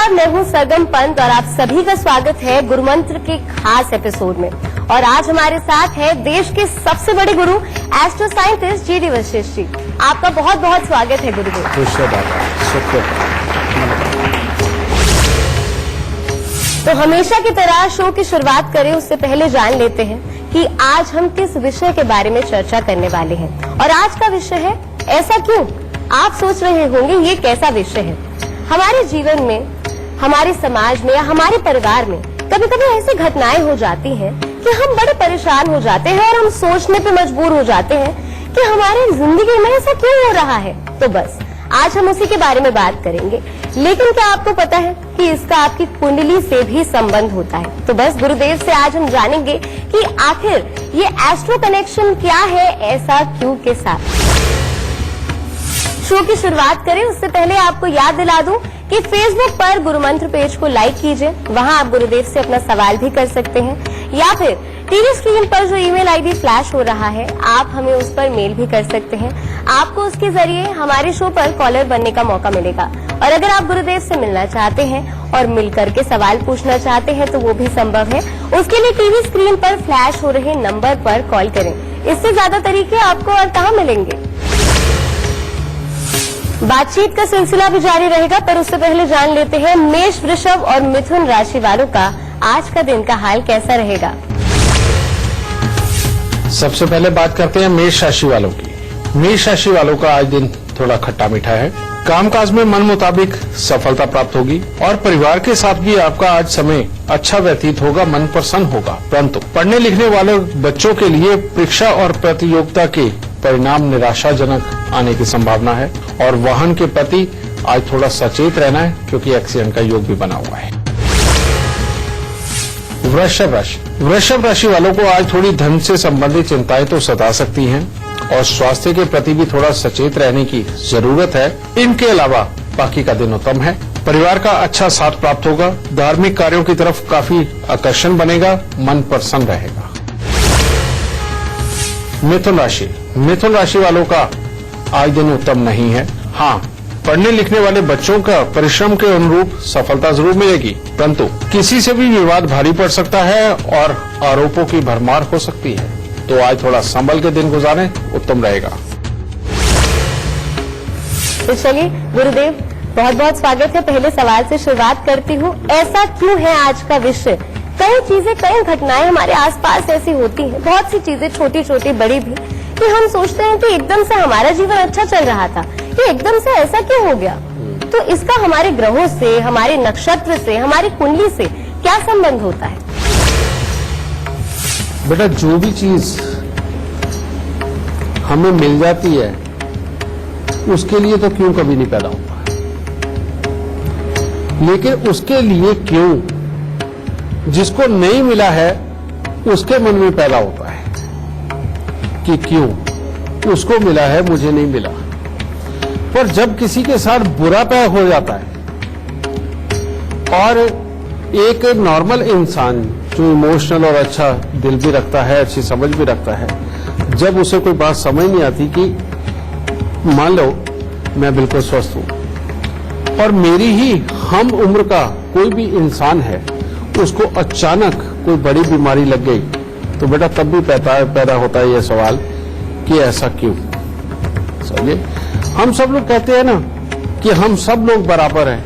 नमस्कार, मैं हूं सरगम पंत और आप सभी का स्वागत है गुरुमंत्र के खास एपिसोड में। और आज हमारे साथ है देश के सबसे बड़े गुरु astro scientist GD. Vashishtha ji. आपका बहुत बहुत स्वागत है गुरुदेव। तो हमेशा की तरह शो की शुरुआत करें उससे पहले जान लेते हैं कि आज हम किस विषय के बारे में चर्चा करने वाले हैं। और आज का विषय है ऐसा क्यों। आप सोच रहे होंगे ये कैसा विषय है। हमारे जीवन में, हमारे समाज में या हमारे परिवार में कभी कभी ऐसी घटनाएं हो जाती हैं कि हम बड़े परेशान हो जाते हैं और हम सोचने पे मजबूर हो जाते हैं कि हमारी जिंदगी में ऐसा क्यों हो रहा है। तो बस आज हम उसी के बारे में बात करेंगे। लेकिन क्या आपको पता है कि इसका आपकी कुंडली से भी संबंध होता है। तो बस गुरुदेव से आज हम जानेंगे कि आखिर ये एस्ट्रो कनेक्शन क्या है ऐसा क्यों के साथ। शो की शुरुआत करें उससे पहले आपको याद दिला दूं कि फेसबुक पर गुरुमंत्र पेज को लाइक कीजिए। वहां आप गुरुदेव से अपना सवाल भी कर सकते हैं या फिर टीवी स्क्रीन पर जो ईमेल आईडी फ्लैश हो रहा है आप हमें उस पर मेल भी कर सकते हैं। आपको उसके जरिए हमारे शो पर कॉलर बनने का मौका मिलेगा। और अगर आप गुरुदेव से मिलना चाहते हैं और मिलकर के सवाल पूछना चाहते हैं तो वो भी संभव है। उसके लिए टीवी स्क्रीन पर फ्लैश हो रहे नंबर पर कॉल करें। इससे ज्यादा तरीके आपको और कहाँ मिलेंगे। बातचीत का सिलसिला भी जारी रहेगा, पर उससे पहले जान लेते हैं मेष, वृषभ और मिथुन राशि वालों का आज का दिन का हाल कैसा रहेगा। सबसे पहले बात करते हैं मेष राशि वालों की। मेष राशि वालों का आज दिन थोड़ा खट्टा मीठा है। कामकाज में मन मुताबिक सफलता प्राप्त होगी और परिवार के साथ भी आपका आज समय अच्छा व्यतीत होगा, मन प्रसन्न होगा। परंतु पढ़ने लिखने वाले बच्चों के लिए परीक्षा और प्रतियोगिता के परिणाम निराशाजनक आने की संभावना है और वाहन के प्रति आज थोड़ा सचेत रहना है क्योंकि एक्सीडेंट का योग भी बना हुआ है। वृषभ राशि वालों को आज थोड़ी धन से संबंधित चिंताएं तो सता सकती हैं और स्वास्थ्य के प्रति भी थोड़ा सचेत रहने की जरूरत है। इनके अलावा बाकी का दिन उत्तम है। परिवार का अच्छा साथ प्राप्त होगा। धार्मिक कार्यों की तरफ काफी आकर्षण बनेगा, मन प्रसन्न रहेगा। मिथुन राशि वालों का आज दिन उत्तम नहीं है। हाँ, पढ़ने लिखने वाले बच्चों का परिश्रम के अनुरूप सफलता जरूर मिलेगी, परंतु किसी से भी विवाद भारी पड़ सकता है और आरोपों की भरमार हो सकती है। तो आज थोड़ा संभल के दिन गुजारें, उत्तम रहेगा। तो चलिए गुरुदेव, बहुत बहुत स्वागत है। पहले सवाल से शुरुआत करती हूँ। ऐसा क्यों है आज का विषय। कई चीजें, कई घटनाएं हमारे आसपास ऐसी होती हैं, बहुत सी चीजें छोटी छोटी बड़ी भी, कि हम सोचते हैं कि एकदम से हमारा जीवन अच्छा चल रहा था, ये एकदम से ऐसा क्यों हो गया। तो इसका हमारे ग्रहों से, हमारे नक्षत्र से, हमारी कुंडली से क्या संबंध होता है। बेटा, जो भी चीज हमें मिल जाती है उसके लिए तो क्यों कभी नहीं पैदा होता, लेकिन उसके लिए क्यों जिसको नहीं मिला है उसके मन में पैदा होता है कि क्यों उसको मिला है, मुझे नहीं मिला। पर जब किसी के साथ बुरा पैदा हो जाता है और एक नॉर्मल इंसान जो इमोशनल और अच्छा दिल भी रखता है, अच्छी समझ भी रखता है, जब उसे कोई बात समझ नहीं आती कि मान लो मैं बिल्कुल स्वस्थ हूं और मेरी ही हम उम्र का कोई भी इंसान है, उसको अचानक कोई बड़ी बीमारी लग गई, तो बेटा तब भी पैदा होता है यह सवाल कि ऐसा क्यों। समझे, हम सब लोग कहते हैं ना कि हम सब लोग बराबर हैं,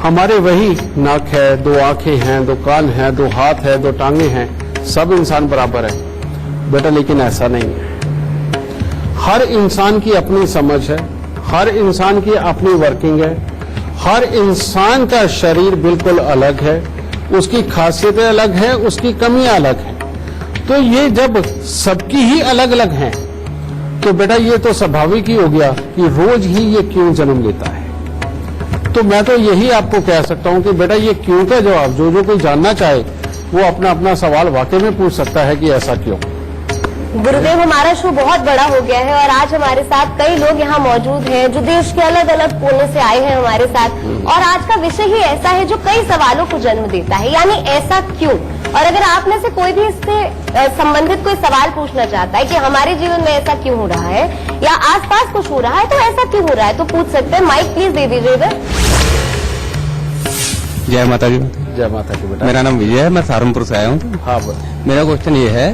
हमारे वही नाक है, दो आंखें हैं, दो कान हैं, दो हाथ है, दो टांगे हैं, सब इंसान बराबर है। बेटा लेकिन ऐसा नहीं है। हर इंसान की अपनी समझ है, हर इंसान की अपनी वर्किंग है, हर इंसान का शरीर बिल्कुल अलग है, उसकी खासियतें अलग है, उसकी कमियां अलग हैं। तो ये जब सबकी ही अलग अलग हैं तो बेटा ये तो स्वाभाविक ही हो गया कि रोज ही ये क्यों जन्म लेता है। तो मैं तो यही आपको कह सकता हूं कि बेटा ये क्यों का जवाब जो कोई जानना चाहे वो अपना अपना सवाल वाकई में पूछ सकता है कि ऐसा क्यों। गुरुदेव, हमारा शो बहुत बड़ा हो गया है और आज हमारे साथ कई लोग यहाँ मौजूद हैं जो देश के अलग अलग कोने से आए हैं हमारे साथ। और आज का विषय ही ऐसा है जो कई सवालों को जन्म देता है, यानी ऐसा क्यों। और अगर आप में से कोई भी इससे संबंधित कोई सवाल पूछना चाहता है कि हमारे जीवन में ऐसा क्यों हो रहा है या आसपास कुछ हो रहा है तो ऐसा क्यों हो रहा है, तो पूछ सकते हैं। माइक प्लीज दे दीजिएगा। जय माता जी। जय माता की बेटा। मेरा नाम विजय है, मैं सहारनपुर से आया हूँ। हाँ मेरा क्वेश्चन ये है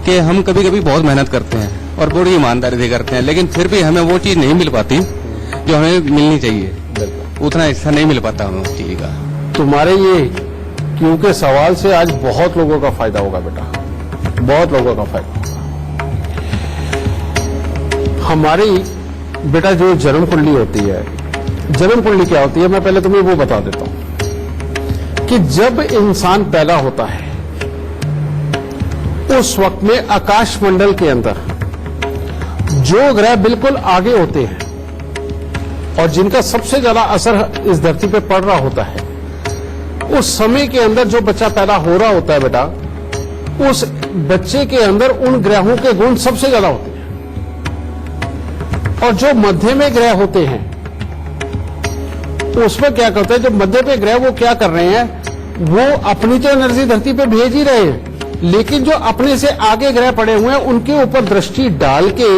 कि हम कभी कभी बहुत मेहनत करते हैं और बड़ी ईमानदारी से करते हैं, लेकिन फिर भी हमें वो चीज नहीं मिल पाती जो हमें मिलनी चाहिए। उतना हिस्सा नहीं मिल पाता हमें उस चीज का। तुम्हारे ये क्योंकि सवाल से आज बहुत लोगों का फायदा होगा बेटा, बहुत लोगों का फायदा होगा। हमारी बेटा जो जन्म कुंडली होती है, जन्म कुंडली क्या होती है मैं पहले तुम्हें वो बता देता हूं कि जब इंसान पैदा होता है उस वक्त में आकाश मंडल के अंदर जो ग्रह बिल्कुल आगे होते हैं और जिनका सबसे ज्यादा असर इस धरती पे पड़ रहा होता है, उस समय के अंदर जो बच्चा पैदा हो रहा होता है बेटा, उस बच्चे के अंदर उन ग्रहों के गुण सबसे ज्यादा होते हैं। और जो मध्य में ग्रह होते हैं उसमें क्या करते हैं, जो मध्य पे ग्रह वो क्या कर रहे हैं, वो अपनी तो एनर्जी धरती पे भेज ही रहे हैं, लेकिन जो अपने से आगे ग्रह पड़े हुए हैं उनके ऊपर दृष्टि डाल के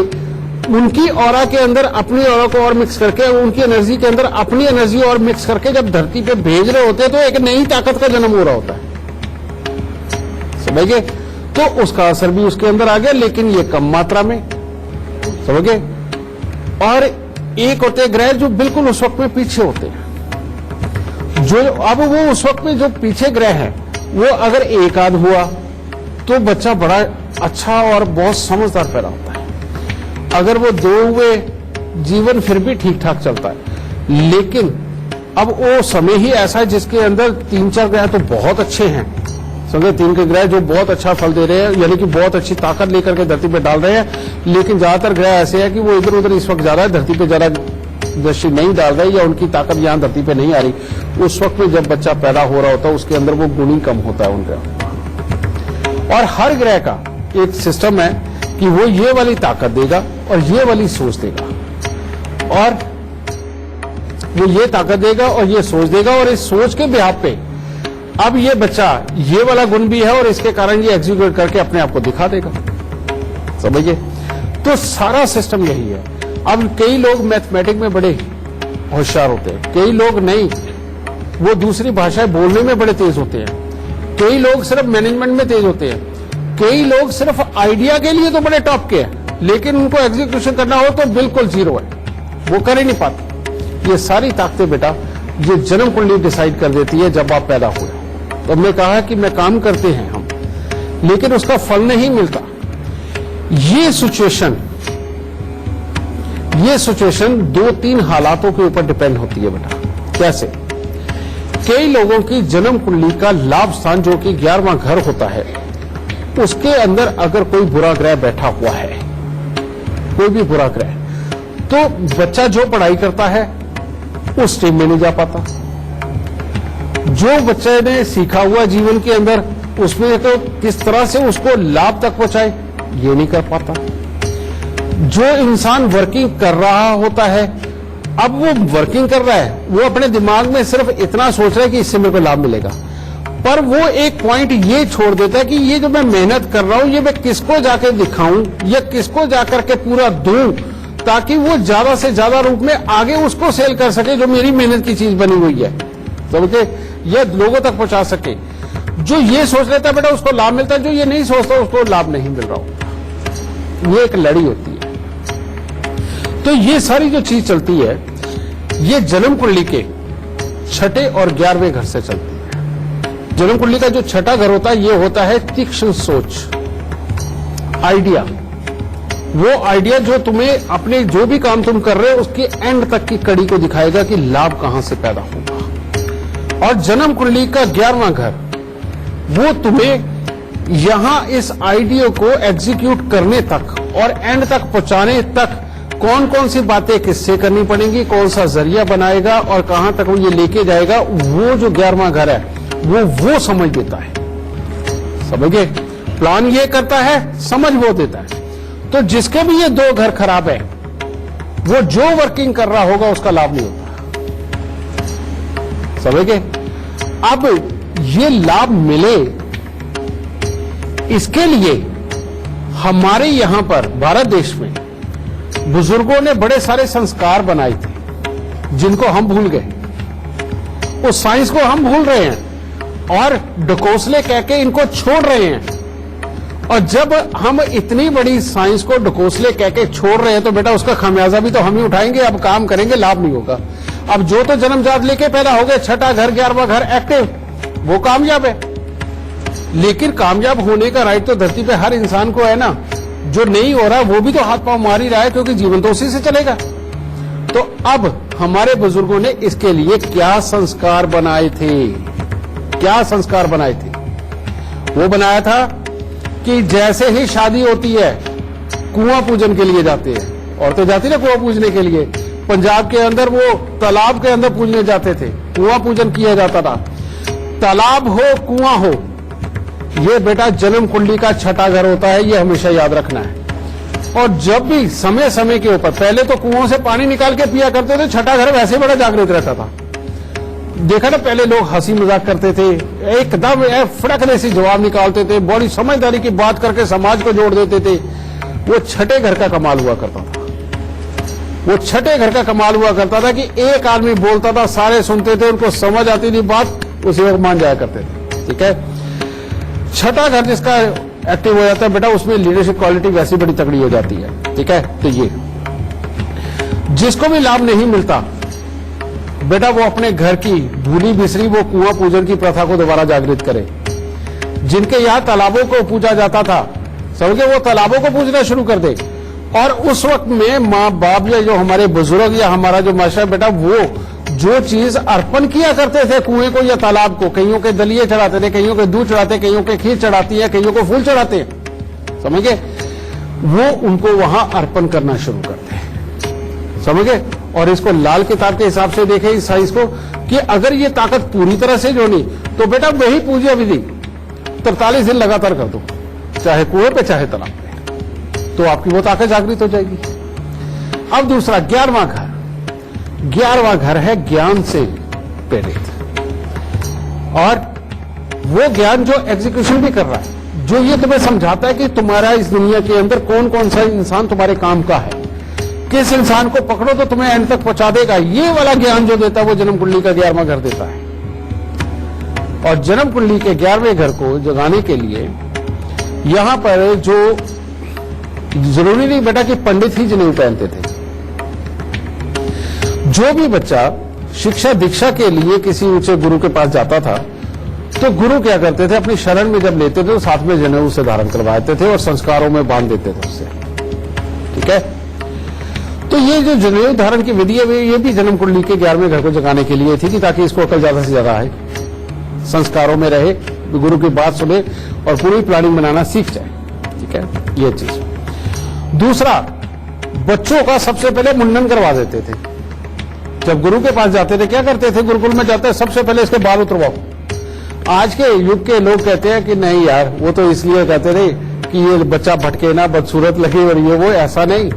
उनकी ऑरा के अंदर अपनी ऑरा को और मिक्स करके, उनकी एनर्जी के अंदर अपनी एनर्जी और मिक्स करके जब धरती पे भेज रहे होते हैं तो एक नई ताकत का जन्म हो रहा होता है। समझ गए? तो उसका असर भी उसके अंदर आ गया, लेकिन ये कम मात्रा में। समझ गए? और एक होते हैं ग्रह जो बिल्कुल उस वक्त में पीछे होते हैं, जो अब वो उस वक्त में जो पीछे ग्रह है वो अगर एक आध हुआ तो बच्चा बड़ा अच्छा और बहुत समझदार पैदा होता है। अगर वो दो हुए, जीवन फिर भी ठीक ठाक चलता है। लेकिन अब वो समय ही ऐसा है जिसके अंदर 3-4 ग्रह तो बहुत अच्छे हैं, समझे, 3 के ग्रह जो बहुत अच्छा फल दे रहे हैं, यानी कि बहुत अच्छी ताकत लेकर के धरती पे डाल रहे हैं। लेकिन ज्यादातर ग्रह ऐसे हैं कि वो इधर उधर इस वक्त ज्यादा है, धरती पे ज्यादा दृष्टि नहीं डाल रहे या उनकी ताकत यहां धरती पे नहीं आ रही। उस वक्त में जब बच्चा पैदा हो रहा होता है उसके अंदर वो गुण ही कम होता है उन ग्रह। और हर ग्रह का एक सिस्टम है कि वो ये वाली ताकत देगा और ये वाली सोच देगा, और वो ये ताकत देगा और ये सोच देगा, और इस सोच के बिहाफ पे अब ये बच्चा ये वाला गुण भी है और इसके कारण ये एग्जीक्यूट करके अपने आप को दिखा देगा। समझिए? तो सारा सिस्टम यही है। अब कई लोग मैथमेटिक्स में बड़े होशियार होते हैं, कई लोग नहीं, वो दूसरी भाषाएं बोलने में बड़े तेज होते हैं, कई लोग सिर्फ मैनेजमेंट में तेज होते हैं, कई लोग सिर्फ आइडिया के लिए तो बड़े टॉप के हैं, लेकिन उनको एग्जीक्यूशन करना हो तो बिल्कुल जीरो है, वो कर ही नहीं पाते। ये सारी ताकतें बेटा ये जन्म कुंडली डिसाइड कर देती है जब आप पैदा हुए। तो हमने कहा कि मैं काम करते हैं हम, लेकिन उसका फल नहीं मिलता। ये सिचुएशन 2-3 हालातों के ऊपर डिपेंड होती है बेटा। कैसे? कई लोगों की जन्म कुंडली का लाभ स्थान जो कि 11वां घर होता है, उसके अंदर अगर कोई बुरा ग्रह बैठा हुआ है, कोई भी बुरा ग्रह, तो बच्चा जो पढ़ाई करता है उस स्ट्रीम में नहीं जा पाता। जो बच्चे ने सीखा हुआ जीवन के अंदर उसमें तो किस तरह से उसको लाभ तक पहुंचाए ये नहीं कर पाता। जो इंसान वर्किंग कर रहा होता है, अब वो वर्किंग कर रहा है, वो अपने दिमाग में सिर्फ इतना सोच रहा है कि इससे मेरे को लाभ मिलेगा, पर वो एक पॉइंट ये छोड़ देता है कि ये जो मैं मेहनत कर रहा हूं ये मैं किसको जाके दिखाऊं या किसको जाकर के पूरा दूं, ताकि वो ज्यादा से ज्यादा रूप में आगे उसको सेल कर सके जो मेरी मेहनत की चीज बनी हुई है, समझे, ये लोगों तक पहुंचा सके। जो ये सोच लेता है बेटा उसको लाभ मिलता है, जो ये नहीं सोचता उसको लाभ नहीं मिल रहा होता। ये एक लड़ी होती है। तो ये सारी जो चीज चलती है ये जन्म कुंडली के 6ठे और 11वें घर से चलती है। जन्म कुंडली का जो 6ठा घर होता है ये होता है तीक्ष्ण सोच, आइडिया। वो आइडिया जो तुम्हें अपने जो भी काम तुम कर रहे हो उसके एंड तक की कड़ी को दिखाएगा कि लाभ कहां से पैदा होगा। और जन्म कुंडली का 11वां घर वो तुम्हें यहां इस आइडिया को एग्जीक्यूट करने तक और एंड तक पहुंचाने तक कौन कौन सी बातें किससे करनी पड़ेंगी, कौन सा जरिया बनाएगा और कहां तक वो ये लेके जाएगा, वो जो 11वां घर है वो समझ देता है। समझिए, प्लान ये करता है, समझ वो देता है। तो जिसके भी ये 2 घर खराब है वो जो वर्किंग कर रहा होगा उसका लाभ नहीं होता। समझिए, अब ये लाभ मिले इसके लिए हमारे यहां पर भारत देश में बुजुर्गों ने बड़े सारे संस्कार बनाए थे जिनको हम भूल गए। उस साइंस को हम भूल रहे हैं और ढकोसले कह के इनको छोड़ रहे हैं। और जब हम इतनी बड़ी साइंस को ढकोसले कह के छोड़ रहे हैं तो बेटा उसका खामियाजा भी तो हम ही उठाएंगे। अब काम करेंगे, लाभ नहीं होगा। अब जो तो जन्मजात लेके पैदा हो गए, छठा घर 11वां घर एक्टिव, वो कामयाब है। लेकिन कामयाब होने का राइट तो धरती पे हर इंसान को है ना। जो नहीं हो रहा वो भी तो हाथ पांव मार ही रहा है, क्योंकि जीवन तो उसी से चलेगा। तो अब हमारे बुजुर्गों ने इसके लिए क्या संस्कार बनाए थे? क्या संस्कार बनाए थे? वो बनाया था कि जैसे ही शादी होती है कुआं पूजन के लिए जाते हैं। औरतें जाती ना कुआं पूजने के लिए। पंजाब के अंदर वो तालाब के अंदर पूजने जाते थे, कुआं पूजन किया जाता था। तालाब हो कुआं हो, ये बेटा जन्म कुंडली का छठा घर होता है, ये हमेशा याद रखना है। और जब भी समय समय के ऊपर, पहले तो कुओं से पानी निकाल के पिया करते थे, छठा घर वैसे बड़ा जागृत रहता था। देखा ना, पहले लोग हंसी मजाक करते थे, एकदम फड़कने से जवाब निकालते थे, बड़ी समझदारी की बात करके समाज को जोड़ देते थे। वो छठे घर का कमाल हुआ करता था। वो छठे घर का कमाल हुआ करता था कि एक आदमी बोलता था, सारे सुनते थे, उनको समझ आती थी बात, उसी वक्त मान जाया करते थे। ठीक है, छठा घर जिसका एक्टिव हो जाता है बेटा, उसमें लीडरशिप क्वालिटी वैसी बड़ी तगड़ी हो जाती है। ठीक है, तो ये जिसको भी लाभ नहीं मिलता बेटा, वो अपने घर की भूली बिसरी वो कुआं पूजन की प्रथा को दोबारा जागृत करे। जिनके यहाँ तालाबों को पूजा जाता था, समझे, वो तालाबों को पूजना शुरू कर दे। और उस वक्त में माँ बाप या जो हमारे बुजुर्ग या हमारा जो माशा बेटा, वो जो चीज अर्पण किया करते थे कुएं को या तालाब को, कईयों के दलिये चढ़ाते थे, कईयों के दूध चढ़ाते, कईयों के खीर चढ़ाती है, कईयों को फूल चढ़ाते हैं, समझ गए, वो उनको वहां अर्पण करना शुरू करते हैं। समझ गए। और इसको लाल किताब के हिसाब से देखें इस साइंस को कि अगर ये ताकत पूरी तरह से जो नहीं, तो बेटा वही पूजा विधि 43 दिन लगातार कर दो, चाहे कुएं पे चाहे तालाब पे, तो आपकी वो ताकत जागृत हो जाएगी। अब दूसरा 11वां घर, 11वां घर है ज्ञान से प्रेरित, और वो ज्ञान जो एग्जीक्यूशन भी कर रहा है, जो ये तुम्हें समझाता है कि तुम्हारा इस दुनिया के अंदर कौन कौन सा इंसान तुम्हारे काम का है, किस इंसान को पकड़ो तो तुम्हें एंड तक पहुंचा देगा, ये वाला ज्ञान जो देता है वो जन्म कुंडली का 11वां घर देता है। और जन्म कुंडली के 11वें घर को जगाने के लिए यहां पर जो जरूरी नहीं बेटा कि पंडित ही जनेऊ पहनते थे। जो भी बच्चा शिक्षा दीक्षा के लिए किसी ऊंचे गुरु के पास जाता था, तो गुरु क्या करते थे, अपनी शरण में जब लेते थे तो साथ में जनेऊ से धारण करवाते थे और संस्कारों में बांध देते थे उससे। ठीक है, तो ये जो जनेऊ धारण की विधि है ये भी जन्म कुंडली के 11वें घर को जगाने के लिए थी, कि ताकि इसको अकल ज्यादा से ज्यादा आए, संस्कारों में रहे, गुरु की बात सुने और पूरी प्लानिंग बनाना सीख जाए। ठीक है, ये चीज। दूसरा, बच्चों का सबसे पहले मुंडन करवा देते थे। जब गुरु के पास जाते थे क्या करते थे, गुरुकुल में जाते सबसे पहले इसके बाल उतरवाओ। आज के युग के लोग कहते हैं कि नहीं यार, वो तो इसलिए कहते थे कि ये बच्चा भटके ना, बदसूरत लगे और ये वो, ऐसा नहीं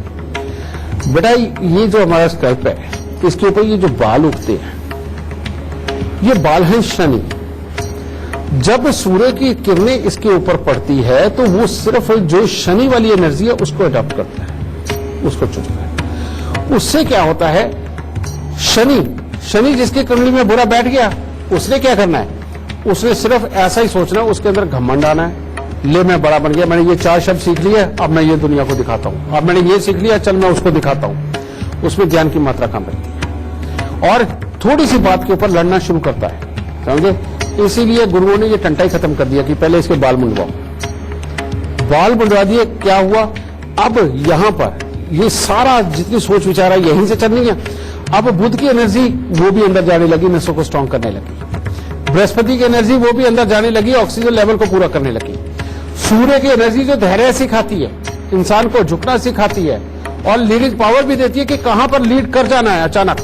बेटा। ये जो हमारा स्कल्प है, इसके ऊपर ये जो बाल उगते हैं, ये बाल हैं शनि। जब सूर्य की किरणें इसके ऊपर पड़ती है तो वो सिर्फ जो शनि वाली एनर्जी है उसको अडॉप्ट करता है, उसको चुनता है। उससे क्या होता है, शनि जिसकी कुंडली में बुरा बैठ गया, उसने क्या करना है, उसने सिर्फ ऐसा ही सोचना है, उसके अंदर घमंड आना है, ले मैं बड़ा बन गया, मैंने ये 4 शब्द सीख लिए, अब मैं ये दुनिया को दिखाता हूं, अब मैंने ये सीख लिया, चल मैं उसको दिखाता हूं। उसमें ज्ञान की मात्रा कम रहती है और थोड़ी सी बात के ऊपर लड़ना शुरू करता है, समझे। इसीलिए गुरुओं ने ये टंटा ही खत्म कर दिया कि पहले इसके बाल मुंडवाओ। बाल मुंडवा दिए, क्या हुआ, अब यहां पर ये सारा जितनी सोच विचार है यहीं से चलनी है। अब बुध की एनर्जी वो भी अंदर जाने लगी, नसों को स्ट्रांग करने लगी। बृहस्पति की एनर्जी वो भी अंदर जाने लगी, ऑक्सीजन लेवल को पूरा करने लगी। सूर्य की एनर्जी जो धैर्य सिखाती है, इंसान को झुकना सिखाती है और लीडिंग पावर भी देती है कि कहां पर लीड कर जाना है अचानक,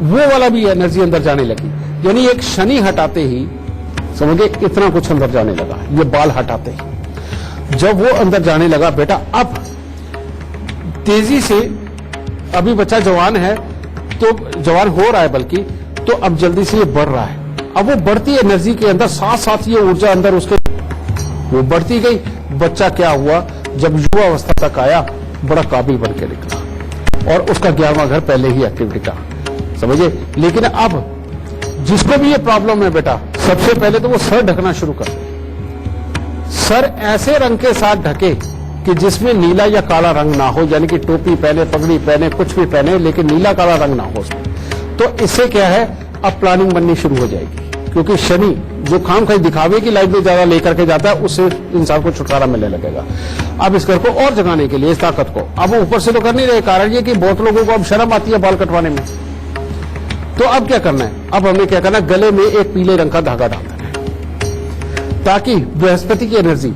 वो वाला भी एनर्जी अंदर जाने लगी। यानी एक शनि हटाते ही समझे इतना कुछ अंदर जाने लगा, ये बाल हटाते ही। जब वो अंदर जाने लगा बेटा, अब तेजी से, अभी बच्चा जवान है तो जवान हो रहा है बल्कि, तो अब जल्दी से ये बढ़ रहा है। अब वो बढ़ती एनर्जी के अंदर साथ साथ ये ऊर्जा अंदर उसके वो बढ़ती गई। बच्चा क्या हुआ, जब युवा अवस्था तक आया, बड़ा काबिल बन के निकला और उसका 11वां घर पहले ही एक्टिव टिका, समझे। लेकिन अब जिसको भी ये प्रॉब्लम है बेटा, सबसे पहले तो वो सर ढकना शुरू कर दे। सर ऐसे रंग के साथ ढके कि जिसमें नीला या काला रंग ना हो, यानी कि टोपी पहने, पगड़ी पहने, कुछ भी पहने, लेकिन नीला काला रंग ना हो उसमें। तो इससे क्या है, अब प्लानिंग बननी शुरू हो जाएगी, क्योंकि शनि जो काम कहीं दिखावे की लाइफ में ज्यादा लेकर के जाता है, उससे इंसान को छुटकारा मिलने लगेगा। अब इस घर को और जगाने के लिए इस ताकत को, अब वो ऊपर से तो कर नहीं रहे, कारण ये कि बहुत लोगों को अब शर्म आती है बाल कटवाने में। तो अब क्या करना है, अब हमें क्या करना है, गले में एक पीले रंग का धागा डाल देना है, ताकि बृहस्पति की एनर्जी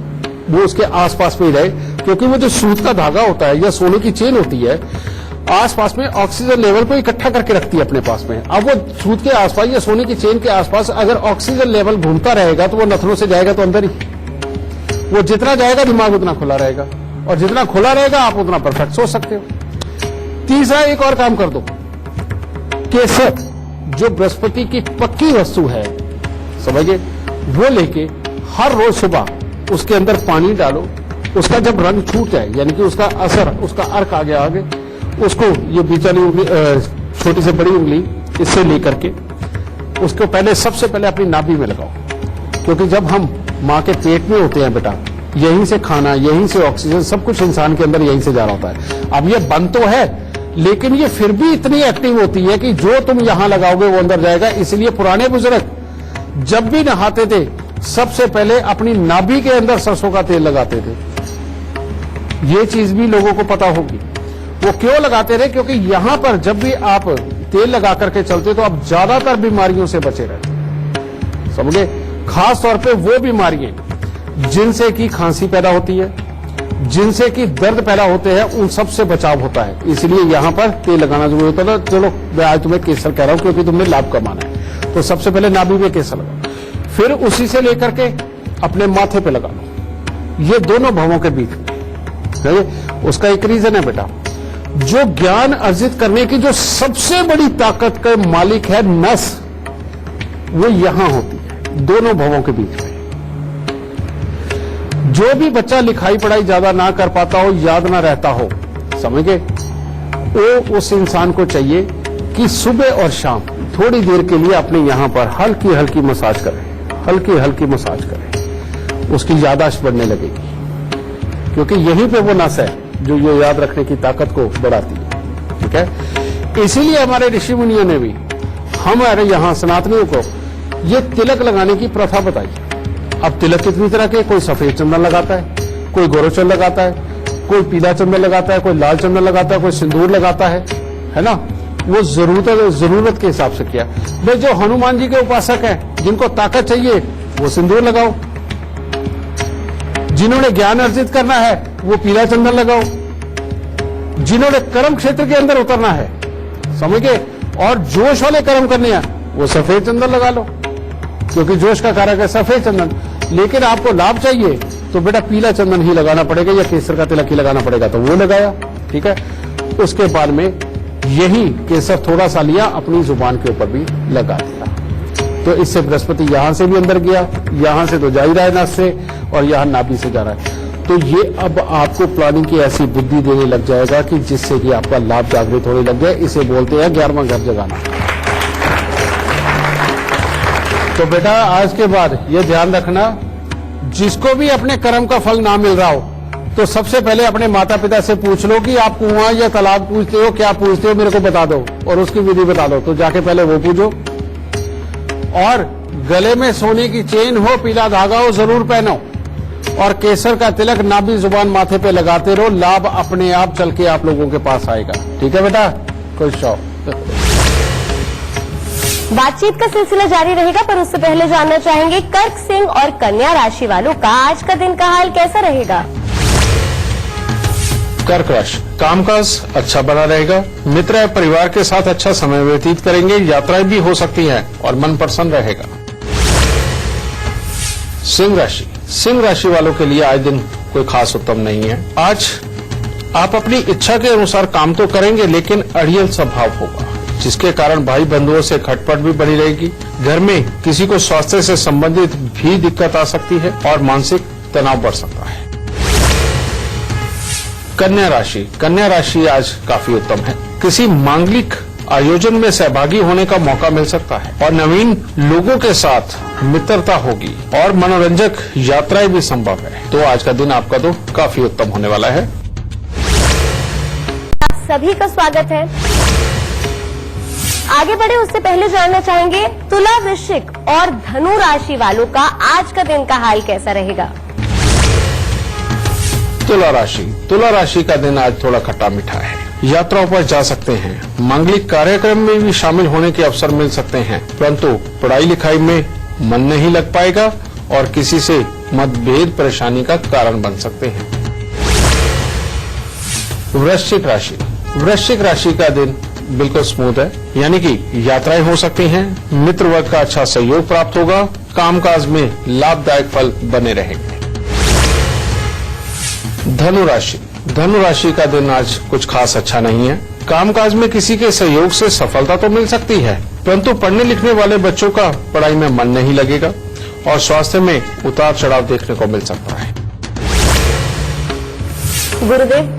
वो उसके आसपास में ही रहे, क्योंकि वो जो सूत का धागा होता है या सोने की चेन होती है, आसपास में ऑक्सीजन लेवल को इकट्ठा करके रखती है अपने पास में। अब वो सूत के आसपास या सोने की चेन के आसपास अगर ऑक्सीजन लेवल घूमता रहेगा तो वो नथनों से जाएगा तो अंदर ही, वो जितना जाएगा दिमाग उतना खुला रहेगा, और जितना खुला रहेगा आप उतना परफेक्ट सोच सकते हो। तीसरा एक और काम कर दो, केसर जो बृहस्पति की पक्की वस्तु है, समझिए, वो लेके हर रोज सुबह उसके अंदर पानी डालो, उसका जब रंग छूट जाए, यानी कि उसका असर, उसका अर्क आ गया आगे, उसको ये बीच वाली उंगली, छोटी से बड़ी उंगली, इससे लेकर के उसको पहले, सबसे पहले अपनी नाभि में लगाओ, क्योंकि जब हम माँ के पेट में होते हैं बेटा, यहीं से खाना, यहीं से ऑक्सीजन, सब कुछ इंसान के अंदर यहीं से जा रहा होता है। अब ये बंद तो है, लेकिन ये फिर भी इतनी एक्टिव होती है कि जो तुम यहां लगाओगे वो अंदर जाएगा। इसलिए पुराने बुजुर्ग जब भी नहाते थे, सबसे पहले अपनी नाभि के अंदर सरसों का तेल लगाते थे। ये चीज भी लोगों को पता होगी। वो क्यों लगाते रहे, क्योंकि यहां पर जब भी आप तेल लगा करके चलते तो आप ज्यादातर बीमारियों से बचे रहते, समझे। खास तौर पे वो बीमारियां जिनसे की खांसी पैदा होती है, जिनसे की दर्द पैदा होते हैं, उन सब से बचाव होता है। इसलिए यहां पर तेल लगाना जरूरी होता है। चलो मैं आज तुम्हें केसर कह रहा हूं क्योंकि तुमने लाभ कमाना है। तो सबसे पहले नाभि में केसर लगाओ, फिर उसी से लेकर के अपने माथे पे लगा लो, ये दोनों भवों के बीच में। उसका एक रीजन है बेटा, जो ज्ञान अर्जित करने की जो सबसे बड़ी ताकत का मालिक है नस, वो यहां होती है, दोनों भवों के बीच में। जो भी बच्चा लिखाई पढ़ाई ज्यादा ना कर पाता हो, याद ना रहता हो, समझ गए, वो उस इंसान को चाहिए कि सुबह और शाम थोड़ी देर के लिए अपने यहां पर हल्की हल्की मसाज करें, हल्की हल्की मसाज करें, उसकी याददाश्त बढ़ने लगेगी, क्योंकि यहीं पे वो नस है जो ये याद रखने की ताकत को बढ़ाती है। ठीक है, इसीलिए हमारे ऋषि मुनियों ने भी हमारे यहां सनातनियों को ये तिलक लगाने की प्रथा बताई। अब तिलक कितनी तरह के, कोई सफेद चंदन लगाता है, कोई गोरोचन लगाता है, कोई पीला चंदन लगाता है, कोई लाल चंदन लगाता है, कोई सिंदूर लगाता है ना। वो जरूरत के हिसाब से किया। भाई जो हनुमान जी के उपासक हैं, जिनको ताकत चाहिए, वो सिंदूर लगाओ। जिन्होंने ज्ञान अर्जित करना है, वो पीला चंदन लगाओ। जिन्होंने कर्म क्षेत्र के अंदर उतरना है, समझ गए, और जोश वाले कर्म करने हैं, वो सफेद चंदन लगा लो, क्योंकि जोश का कारक है सफेद चंदन। लेकिन आपको लाभ चाहिए तो बेटा पीला चंदन ही लगाना पड़ेगा, या केसर का तिलक ही लगाना पड़ेगा, तो वो लगाया। ठीक है, उसके बाद में यही केसर थोड़ा सा लिया, अपनी जुबान के ऊपर भी लगा दिया, तो इससे बृहस्पति यहां से भी अंदर गया, यहां से तो जा ही रहा है नस से, और यहां नाभि से जा रहा है। तो ये अब आपको प्लानिंग की ऐसी बुद्धि देने लग जाएगा कि जिससे कि आपका लाभ जागृत होने लग जाए। इसे बोलते हैं 11वां घर जगाना। तो बेटा आज के बाद ये ध्यान रखना, जिसको भी अपने कर्म का फल ना मिल रहा हो, तो सबसे पहले अपने माता पिता से पूछ लो कि आप कुआं या तालाब पूछते हो, क्या पूछते हो, मेरे को बता दो, और उसकी विधि बता दो। तो जाके पहले वो पूछो, और गले में सोने की चेन हो, पीला धागा हो, जरूर पहनो, और केसर का तिलक नाभि जुबान माथे पे लगाते रहो। लाभ अपने आप चल के आप लोगों के पास आएगा। ठीक है बेटा, खुश रहो। बातचीत का सिलसिला जारी रहेगा, पर उससे पहले जानना चाहेंगे कर्क, सिंह और कन्या राशि वालों का आज का दिन का हाल कैसा रहेगा। कर्क राशि, कामकाज अच्छा बना रहेगा, मित्र या परिवार के साथ अच्छा समय व्यतीत करेंगे, यात्राएं भी हो सकती हैं और मन प्रसन्न रहेगा। सिंह राशि, सिंह राशि वालों के लिए आज दिन कोई खास उत्तम नहीं है। आज आप अपनी इच्छा के अनुसार काम तो करेंगे, लेकिन अड़ियल स्वभाव होगा, जिसके कारण भाई बंधुओं से खटपट भी बनी रहेगी। घर में किसी को स्वास्थ्य से संबंधित भी दिक्कत आ सकती है और मानसिक तनाव बढ़ सकता है। कन्या राशि, कन्या राशि आज काफी उत्तम है। किसी मांगलिक आयोजन में सहभागी होने का मौका मिल सकता है और नवीन लोगों के साथ मित्रता होगी और मनोरंजक यात्राएं भी संभव है। तो आज का दिन आपका तो काफी उत्तम होने वाला है। आप सभी का स्वागत है। आगे बढ़े उससे पहले जानना चाहेंगे तुला, वृश्चिक और धनु राशि वालों का आज का दिन का हाल कैसा रहेगा। तुला राशि का दिन आज थोड़ा खट्टा मीठा है। यात्राओं पर जा सकते हैं, मांगलिक कार्यक्रम में भी शामिल होने के अवसर मिल सकते हैं, परंतु पढ़ाई लिखाई में मन नहीं लग पाएगा और किसी से मतभेद परेशानी का कारण बन सकते हैं। वृश्चिक राशि का दिन बिल्कुल स्मूथ है, यानी कि यात्राएं हो सकती हैं, मित्र वर्ग का अच्छा सहयोग प्राप्त होगा, कामकाज में लाभदायक फल बने रहेंगे। धनु राशि का दिन आज कुछ खास अच्छा नहीं है। कामकाज में किसी के सहयोग से सफलता तो मिल सकती है, परंतु पढ़ने लिखने वाले बच्चों का पढ़ाई में मन नहीं लगेगा और स्वास्थ्य में उतार चढ़ाव देखने को मिल सकता है। गुरुदेव,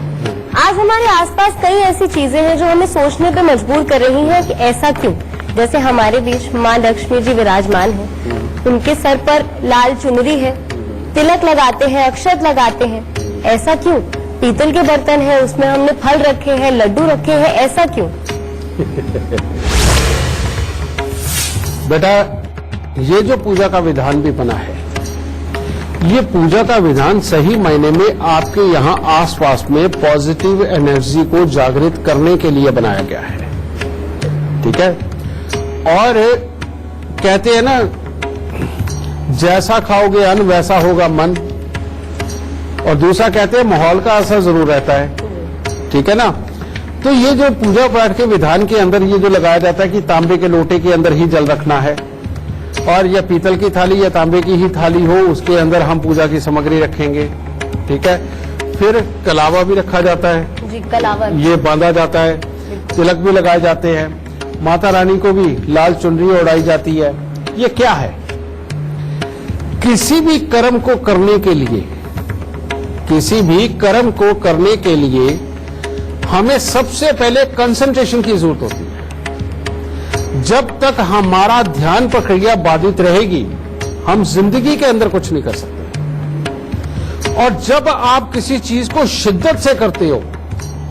आज हमारे आसपास कई ऐसी चीजें हैं जो हमें सोचने पे मजबूर कर रही हैं कि ऐसा क्यों। जैसे हमारे बीच माँ लक्ष्मी जी विराजमान हैं, उनके सर पर लाल चुनरी है, तिलक लगाते हैं, अक्षत लगाते हैं, ऐसा क्यों। पीतल के बर्तन है, उसमें हमने फल रखे हैं, लड्डू रखे हैं, ऐसा क्यों। बेटा, ये जो पूजा का विधान भी बना है, ये पूजा का विधान सही मायने में आपके यहाँ आसपास में पॉजिटिव एनर्जी को जागृत करने के लिए बनाया गया है, ठीक है। और कहते हैं ना, जैसा खाओगे अन्न वैसा होगा मन, और दूसरा कहते हैं माहौल का असर जरूर रहता है, ठीक है ना। तो ये जो पूजा पाठ के विधान के अंदर ये जो लगाया जाता है कि तांबे के लोटे के अंदर ही जल रखना है, और या पीतल की थाली या तांबे की ही थाली हो, उसके अंदर हम पूजा की सामग्री रखेंगे, ठीक है। फिर कलावा भी रखा जाता है जी, कलावा ये बांधा जाता है, तिलक भी लगाए जाते हैं, माता रानी को भी लाल चुनरी ओढ़ाई जाती है। ये क्या है, किसी भी कर्म को करने के लिए हमें सबसे पहले कंसंट्रेशन की जरूरत होती है। जब तक हमारा ध्यान प्रक्रिया बाधित रहेगी, हम जिंदगी के अंदर कुछ नहीं कर सकते। और जब आप किसी चीज को शिद्दत से करते हो,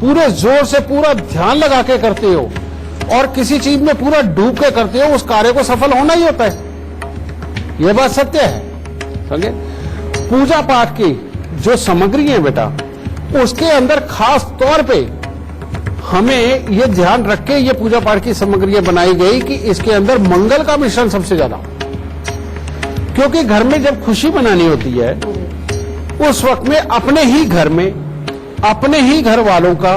पूरे जोर से पूरा ध्यान लगा के करते हो और किसी चीज में पूरा डूब के करते हो, उस कार्य को सफल होना ही होता है। यह बात सत्य है, समझे। पूजा पाठ की जो सामग्री है बेटा, उसके अंदर खास तौर पे हमें ये ध्यान रख के ये पूजा पाठ की सामग्रियां बनाई गई कि इसके अंदर मंगल का मिश्रण सबसे ज्यादा, क्योंकि घर में जब खुशी मनानी होती है उस वक्त में अपने ही घर में, अपने ही घर वालों का,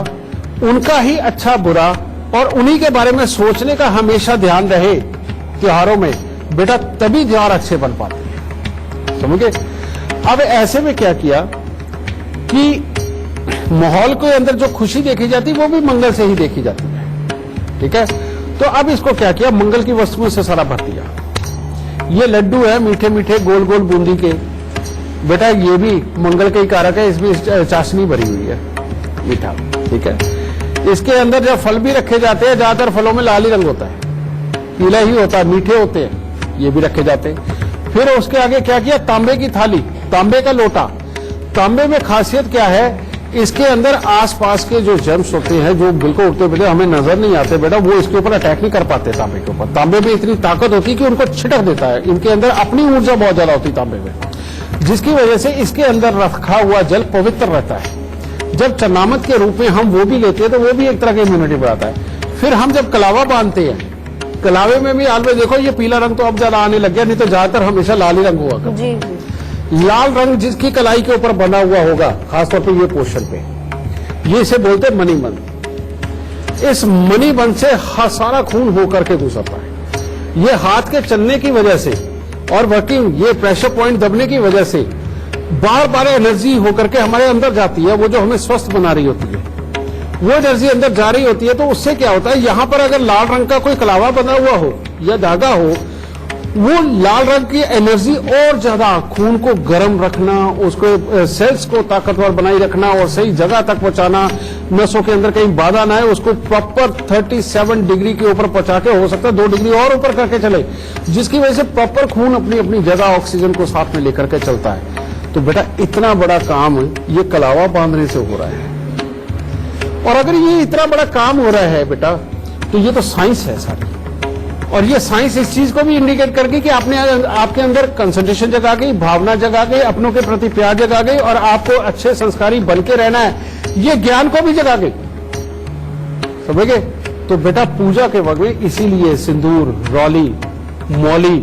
उनका ही अच्छा बुरा और उन्हीं के बारे में सोचने का हमेशा ध्यान रहे त्योहारों में बेटा, तभी त्योहार अच्छे बन पाते हैं, समझे। अब ऐसे में क्या किया कि माहौल के अंदर जो खुशी देखी जाती है वो भी मंगल से ही देखी जाती है, ठीक है। तो अब इसको क्या किया, मंगल की वस्तुओं से सारा भर दिया। ये लड्डू है मीठे मीठे गोल गोल बूंदी के, बेटा ये भी मंगल के ही कारक है, इसमें चाशनी भरी हुई है मीठा, ठीक है। इसके अंदर जब फल भी रखे जाते हैं, ज्यादातर फलों में लाल ही रंग होता है, पीला ही होता है, मीठे होते हैं, ये भी रखे जाते हैं। फिर उसके आगे क्या किया, तांबे की थाली, तांबे का लोटा। तांबे में खासियत क्या है, इसके अंदर आसपास के जो जर्म्स होते हैं जो बिल्कुल उड़ते फिरते हमें नजर नहीं आते बेटा, वो इसके ऊपर अटैक नहीं कर पाते तांबे के ऊपर। तांबे में इतनी ताकत होती है कि उनको छिटक देता है, इनके अंदर अपनी ऊर्जा बहुत ज्यादा होती है तांबे में, जिसकी वजह से इसके अंदर रखा हुआ जल पवित्र रहता है। जब चरनामत के रूप में हम वो भी लेते हैं तो वो भी एक तरह की इम्यूनिटी बढ़ाता है। फिर हम जब कलावा बांधते हैं, कलावे में भी हाल में देखो ये पीला रंग तो अब ज्यादा आने लग गया, नहीं तो ज्यादातर हमेशा लाल ही रंग हुआ करता। जी। लाल रंग जिसकी कलाई के ऊपर बना हुआ होगा, खासतौर पे ये पोर्शन पे, ये इसे बोलते हैं मणिबंध। इस मणिबंध से सारा खून होकर के गुजरता है। ये हाथ के चलने की वजह से और वर्किंग, ये प्रेशर पॉइंट दबने की वजह से बार बार एनर्जी होकर के हमारे अंदर जाती है, वो जो हमें स्वस्थ बना रही होती है, वो एनर्जी अंदर जा रही होती है। तो उससे क्या होता है, यहां पर अगर लाल रंग का कोई कलावा बना हुआ हो या धागा हो, वो लाल रंग की एनर्जी और ज्यादा खून को गर्म रखना, उसको सेल्स को ताकतवर बनाए रखना और सही जगह तक पहुंचाना, नसों के अंदर कहीं बाधा ना है, उसको प्रॉपर 37 डिग्री के ऊपर पहुंचा के, हो सकता है 2 डिग्री और ऊपर करके चले, जिसकी वजह से प्रॉपर खून अपनी अपनी जगह ऑक्सीजन को साथ में लेकर के चलता है। तो बेटा इतना बड़ा काम ये कलावा बांधने से हो रहा है। और अगर ये इतना बड़ा काम हो रहा है बेटा, तो ये तो साइंस है सारी। और ये साइंस इस चीज को भी इंडिकेट करके कि आपके अंदर कंसंट्रेशन जगा गई, भावना जगा गई, अपनों के प्रति प्यार जगा गई और आपको अच्छे संस्कारी बन के रहना है, ये ज्ञान को भी जगा गई। समझ गए? तो बेटा पूजा के वक्त में इसीलिए सिंदूर, रौली, मौली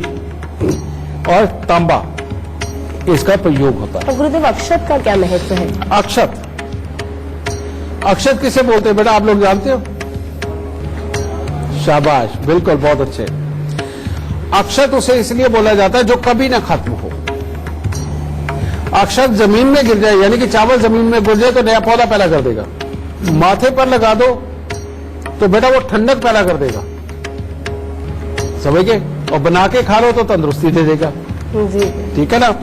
और तांबा इसका प्रयोग होता है। तो गुरुदेव अक्षत का क्या महत्व है? अक्षत, अक्षत किसे बोलते हैं बेटा, आप लोग जानते हो? शाबाश, बिल्कुल, बहुत अच्छे। अक्षत उसे इसलिए बोला जाता है जो कभी ना खत्म हो। अक्षत जमीन में गिर जाए, यानी कि चावल जमीन में गिर जाए तो नया पौधा पैदा कर देगा। माथे पर लगा दो तो बेटा वो ठंडक पैदा कर देगा, समझ गए? और बना के खा लो तो तंदुरुस्ती दे देगा। जी, ठीक है ना?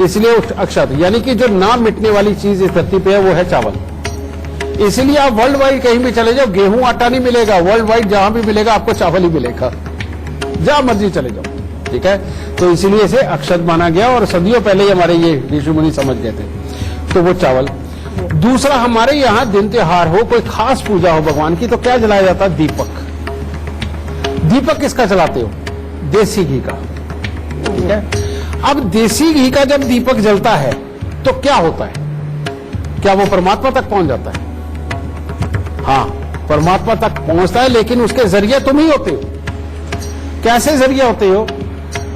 इसलिए अक्षत, यानी कि जो ना मिटने वाली चीज इस धरती पे है वो है चावल। इसीलिए आप वर्ल्ड वाइड कहीं भी चले जाओ, गेहूं आटा नहीं मिलेगा, वर्ल्ड वाइड जहां भी मिलेगा आपको चावल ही मिलेगा, जहां मर्जी चले जाओ। ठीक है? तो इसीलिए इसे अक्षत माना गया और सदियों पहले ही हमारे ये ऋषि मुनि समझ गए थे। तो वो चावल। दूसरा, हमारे यहाँ दिन त्योहार हो, कोई खास पूजा हो भगवान की, तो क्या जलाया जाता है? दीपक। दीपक किसका जलाते हो? देसी घी का। ठीक है? अब देसी घी का जब दीपक जलता है तो क्या होता है? क्या वो परमात्मा तक पहुंच जाता है? हाँ, परमात्मा तक पहुंचता है, लेकिन उसके जरिए तुम ही होते हो। कैसे जरिए होते हो?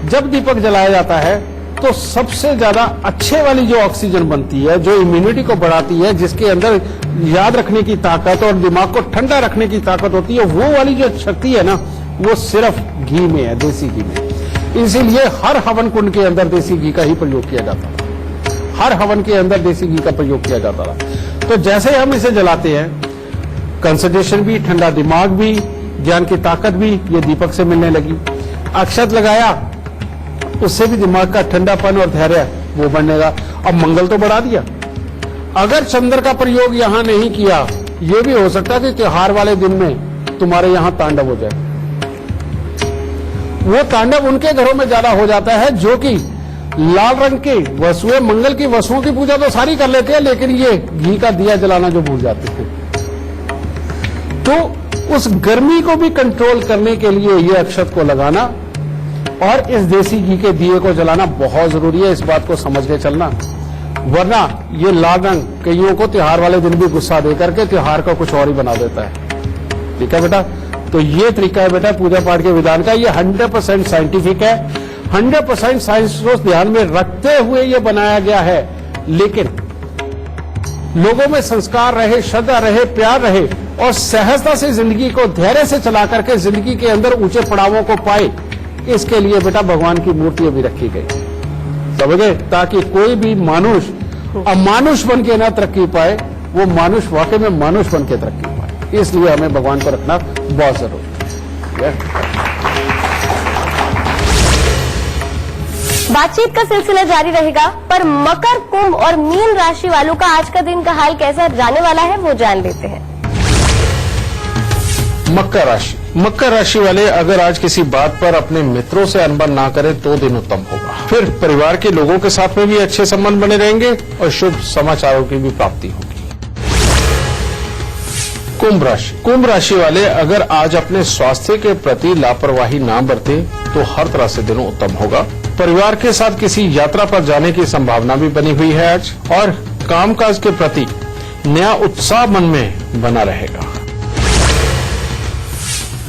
जब दीपक जलाया जाता है तो सबसे ज्यादा अच्छे वाली जो ऑक्सीजन बनती है, जो इम्यूनिटी को बढ़ाती है, जिसके अंदर याद रखने की ताकत और दिमाग को ठंडा रखने की ताकत होती है, वो वाली जो शक्ति है ना, वो सिर्फ घी में है, देसी घी में। इसीलिए हर हवन कुंड के अंदर देसी घी का ही प्रयोग किया जाता था। हर हवन के अंदर देसी घी का प्रयोग किया जाता था। तो जैसे हम इसे जलाते हैं, कंसंट्रेशन भी, ठंडा दिमाग भी, ज्ञान की ताकत भी ये दीपक से मिलने लगी। अक्षत लगाया, उससे भी दिमाग का ठंडापन और धैर्य वो बनेगा। अब मंगल तो बढ़ा दिया। अगर चंद्र का प्रयोग यहां नहीं किया, ये भी हो सकता है कि त्योहार वाले दिन में तुम्हारे यहां तांडव हो जाए। वो तांडव उनके घरों में ज्यादा हो जाता है जो कि लाल रंग के वसुएं, मंगल की वसुओं की पूजा तो सारी कर लेते हैं, लेकिन ये घी का दिया जलाना जो भूल जाते हैं। तो उस गर्मी को भी कंट्रोल करने के लिए ये अक्षत को लगाना और इस देसी घी के दिए को जलाना बहुत जरूरी है। इस बात को समझ के चलना, वरना ये लाल रंग कईयों को त्योहार वाले दिन भी गुस्सा दे करके त्योहार का कुछ और ही बना देता है। ठीक है बेटा? तो ये तरीका है बेटा पूजा पाठ के विधान का। ये 100% साइंटिफिक है, 100% साइंस को ध्यान में रखते हुए ये बनाया गया है। लेकिन लोगों में संस्कार रहे, श्रद्धा रहे, प्यार रहे और सहजता से जिंदगी को धैर्य से चला करके जिंदगी के अंदर ऊंचे पड़ावों को पाए, इसके लिए बेटा भगवान की मूर्तियां भी रखी गई, समझे? ताकि कोई भी मानुष अमानुष बन के ना तरक्की पाए, वो मानुष वाकई में मानुष बन के तरक्की पाए। इसलिए हमें भगवान को रखना बहुत जरूरी है। बातचीत का सिलसिला जारी रहेगा, पर मकर, कुंभ और मीन राशि वालों का आज का दिन का हाल कैसा जाने वाला है वो जान लेते हैं। मकर राशि, मकर राशि वाले अगर आज किसी बात पर अपने मित्रों से अनबन ना करें तो दिन उत्तम होगा। फिर परिवार के लोगों के साथ में भी अच्छे संबंध बने रहेंगे और शुभ समाचारों की भी प्राप्ति होगी। कुंभ राशि, कुंभ राशि वाले अगर आज अपने स्वास्थ्य के प्रति लापरवाही ना बरते तो हर तरह से दिन उत्तम होगा। परिवार के साथ किसी यात्रा पर जाने की संभावना भी बनी हुई है आज, और कामकाज के प्रति नया उत्साह मन में बना रहेगा।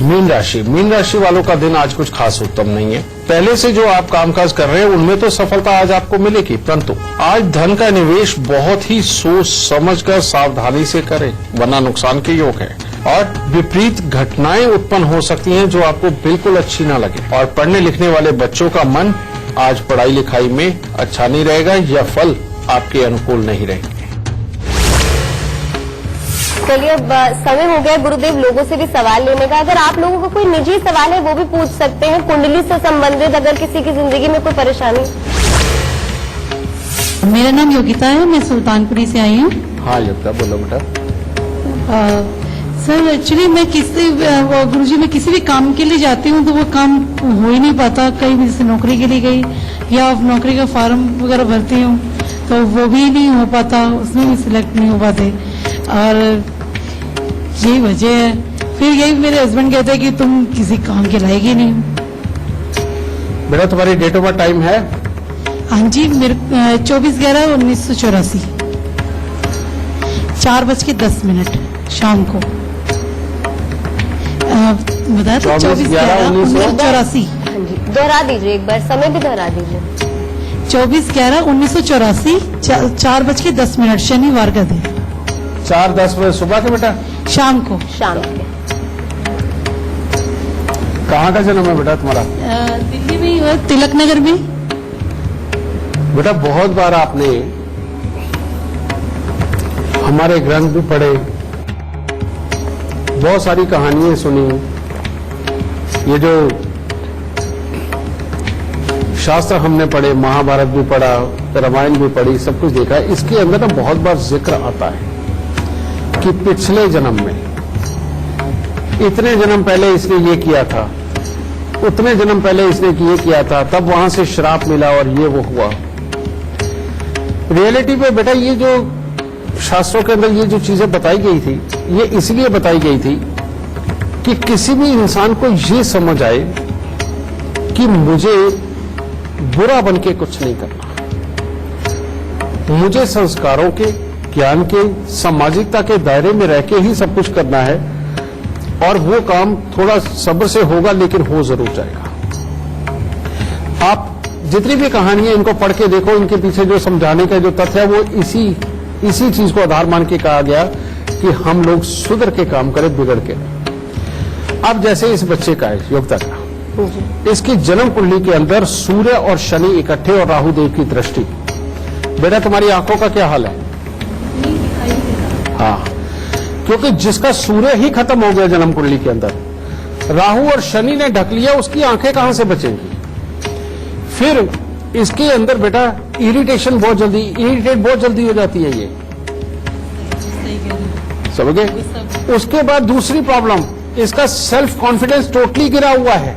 मीन राशि, मीन राशि वालों का दिन आज कुछ खास उत्तम नहीं है। पहले से जो आप कामकाज कर रहे हैं उनमें तो सफलता आज आपको मिलेगी, परंतु आज धन का निवेश बहुत ही सोच समझकर सावधानी से करें, वरना नुकसान के योग है। और विपरीत घटनाएं उत्पन्न हो सकती हैं जो आपको बिल्कुल अच्छी ना लगे। और पढ़ने लिखने वाले बच्चों का मन आज पढ़ाई लिखाई में अच्छा नहीं रहेगा या फल आपके अनुकूल नहीं रहेंगे। चलिए अब समय हो गया गुरुदेव लोगों से भी सवाल लेने का। अगर आप लोगों को कोई निजी सवाल है वो भी पूछ सकते हैं, कुंडली से संबंधित अगर किसी की जिंदगी में कोई परेशानी। मेरा नाम योगिता है, मैं सुल्तानपुरी से आई हूँ। हाँ योगिता बोलो बेटा। सर एक्चुअली मैं गुरुजी मैं किसी भी काम के लिए जाती हूँ तो वो काम हो ही नहीं पाता। कहीं भी जैसे नौकरी के लिए गई या नौकरी का फॉर्म वगैरह भरती हूँ तो वो भी नहीं हो पाता, उसमें भी सिलेक्ट नहीं हो पाते और यही वजह है। फिर यही मेरे हस्बैंड कहते हैं कि तुम किसी काम के लायक ही नहीं। बेटा तुम्हारी डेट ऑफ बर्थ टाइम है? हाँ जी, मेरे 24/11/1984 4:10 शाम को बताया तो 24/11/1984। हाँ जी, दोहरा दीजिए एक बार, समय भी दोहरा दीजिए। 24/11/1984 4:10 शनिवार का दिन, 4:10 बजे सुबह के बेटा? शाम को। शाम के। कहाँ का जन्म है बेटा तुम्हारा? दिल्ली में ही हुआ, तिलक नगर में। बेटा बहुत बार आपने हमारे ग्रंथ भी पढ़े, बहुत सारी कहानियां सुनी, ये जो शास्त्र हमने पढ़े, महाभारत भी पढ़ा, रामायण भी पढ़ी, सब कुछ देखा है। इसके अंदर ना बहुत बार जिक्र आता है कि पिछले जन्म में इतने जन्म पहले इसने ये किया था, उतने जन्म पहले इसने ये किया था, तब वहां से श्राप मिला और ये वो हुआ। रियलिटी पे बेटा ये जो शास्त्रों के अंदर ये जो चीजें बताई गई थी, ये इसलिए बताई गई थी कि किसी भी इंसान को ये समझ आए कि मुझे बुरा बन के कुछ नहीं करना, मुझे संस्कारों के, ज्ञान के, सामाजिकता के दायरे में रह के ही सब कुछ करना है और वो काम थोड़ा सब्र से होगा लेकिन हो जरूर जाएगा। आप जितनी भी कहानियां इनको पढ़ के देखो, इनके पीछे जो समझाने का जो तथ्य है वो इसी चीज को आधार मान के कहा गया कि हम लोग सुधर के काम करें, बिगड़ के। अब जैसे इस बच्चे का है योगिता का, इसकी जन्म कुंडली के अंदर सूर्य और शनि इकट्ठे और राहु देव की दृष्टि। बेटा तुम्हारी आंखों का क्या हाल है? हाँ, क्योंकि जिसका सूर्य ही खत्म हो गया जन्म कुंडली के अंदर, राहु और शनि ने ढक लिया, उसकी आंखें कहां से बचेंगी? फिर इसके अंदर बेटा इरिटेट बहुत जल्दी हो जाती है, ये समझ गए? उसके बाद दूसरी प्रॉब्लम, इसका सेल्फ कॉन्फिडेंस टोटली गिरा हुआ है।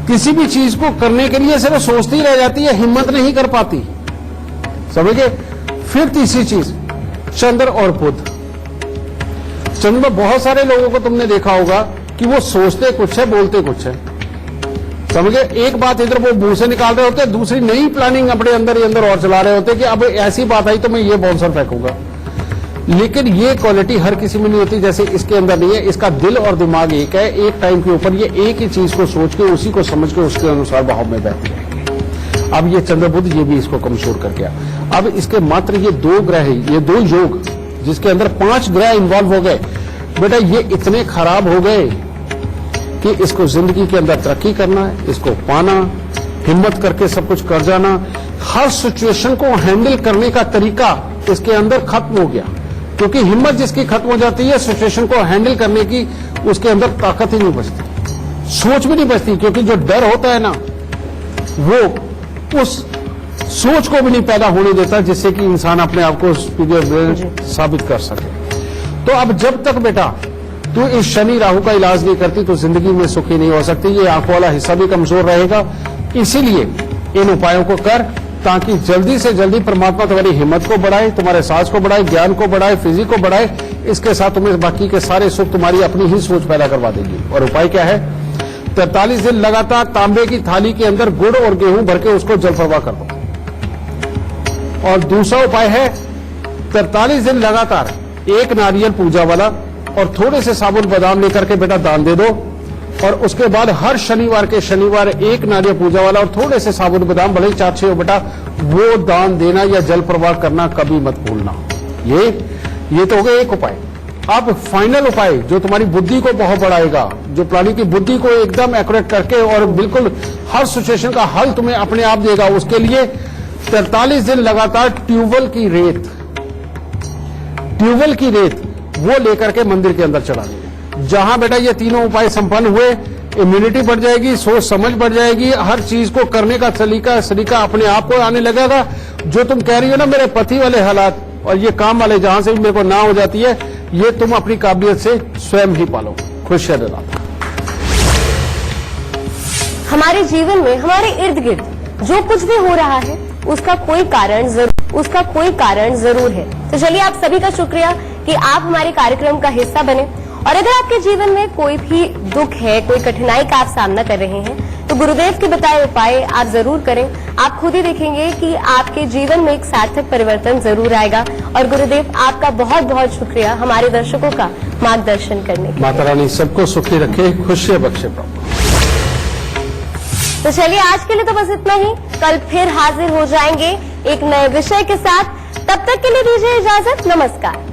किसी भी चीज को करने के लिए सिर्फ सोचती रह जाती है, हिम्मत नहीं कर पाती, समझ गए? फिर तीसरी चीज चंद्र और बुध। चंद्र में बहुत सारे लोगों को तुमने देखा होगा कि वो सोचते कुछ है, बोलते कुछ है, समझ गए? एक बात इधर वो मुंह से निकाल रहे होते हैं, दूसरी नई प्लानिंग अपने अंदर ही अंदर और चला रहे होते हैं कि अब ऐसी बात आई तो मैं ये बाउंसर फेंकूंगा। लेकिन ये क्वालिटी हर किसी में नहीं होती, जैसे इसके अंदर नहीं है। इसका दिल और दिमाग एक है, एक टाइम के ऊपर ये एक ही चीज को सोच के, उसी को समझ के, उसके अनुसार बहाव में बहती रहेंगे। अब ये चंद्र बुध ये भी इसको कमजोर कर गया। अब इसके मात्र ये 2 ग्रह, ये 2 योग, जिसके अंदर 5 ग्रह इन्वॉल्व हो गए, बेटा ये इतने खराब हो गए कि इसको जिंदगी के अंदर तरक्की करना है, इसको पाना, हिम्मत करके सब कुछ कर जाना, हर सिचुएशन को हैंडल करने का तरीका इसके अंदर खत्म हो गया। क्योंकि हिम्मत जिसकी खत्म हो जाती है, सिचुएशन को हैंडल करने की उसके अंदर ताकत ही नहीं बचती, सोच भी नहीं बचती। क्योंकि जो डर होता है ना, वो उस सोच को भी नहीं पैदा होने देता जिससे कि इंसान अपने आप को सुपीरियर साबित कर सके। तो अब जब तक बेटा तू इस शनि राहु का इलाज नहीं करती तो जिंदगी में सुखी नहीं हो सकती। ये आंखों वाला हिस्सा भी कमजोर रहेगा। इसीलिए इन उपायों को कर, ताकि जल्दी से जल्दी परमात्मा तुम्हारी हिम्मत को बढ़ाए, तुम्हारे साहस को बढ़ाए, ज्ञान को बढ़ाए, फिजिक को बढ़ाए। इसके साथ तुम्हें बाकी के सारे सुख तुम्हारी अपनी ही सोच पैदा करवा देगी। और उपाय क्या है? 43 दिन लगातार तांबे की थाली के अंदर गुड़ और गेहूं भर के उसको जल प्रवाह कर दो। और दूसरा उपाय है 43 दिन लगातार एक नारियल पूजा वाला और थोड़े से साबुत बादाम लेकर के बेटा दान दे दो। और उसके बाद हर शनिवार के शनिवार एक नारियल पूजा वाला और थोड़े से साबुत बादाम, भले ही 4-6 हो बेटा, वो दान देना या जल प्रवाह करना कभी मत भूलना। ये तो हो गया एक उपाय। अब फाइनल उपाय जो तुम्हारी बुद्धि को बहुत बढ़ाएगा, जो प्राणी की बुद्धि को एकदम एक्यूरेट करके और बिल्कुल हर सिचुएशन का हल तुम्हें अपने आप देगा, उसके लिए 43 दिन लगातार ट्यूबवेल की रेत वो लेकर के मंदिर के अंदर चढ़ानी है। जहां बेटा ये तीनों उपाय संपन्न हुए, इम्यूनिटी बढ़ जाएगी, सोच समझ बढ़ जाएगी, हर चीज को करने का सलीका अपने आप को आने लगेगा। जो तुम कह रही हो ना मेरे पति वाले हालात और ये काम वाले जहां से भी मेरे को ना हो जाती है, ये तुम अपनी काबिलियत से स्वयं ही पालो। खुश रहना। हमारे जीवन में हमारे इर्द गिर्द जो कुछ भी हो रहा है उसका कोई कारण जरूर है। तो चलिए आप सभी का शुक्रिया कि आप हमारे कार्यक्रम का हिस्सा बने। और अगर आपके जीवन में कोई भी दुख है, कोई कठिनाई का आप सामना कर रहे हैं, तो गुरुदेव के बताए उपाय आप जरूर करें। आप खुद ही देखेंगे कि आपके जीवन में एक सार्थक परिवर्तन जरूर आएगा। और गुरुदेव आपका बहुत बहुत शुक्रिया हमारे दर्शकों का मार्गदर्शन करने के। माता रानी सबको सुखी रखे, खुशियां बख्शे प्रभु। तो चलिए आज के लिए तो बस इतना ही। कल फिर हाजिर हो जाएंगे एक नए विषय के साथ। तब तक के लिए दीजिए इजाजत। नमस्कार।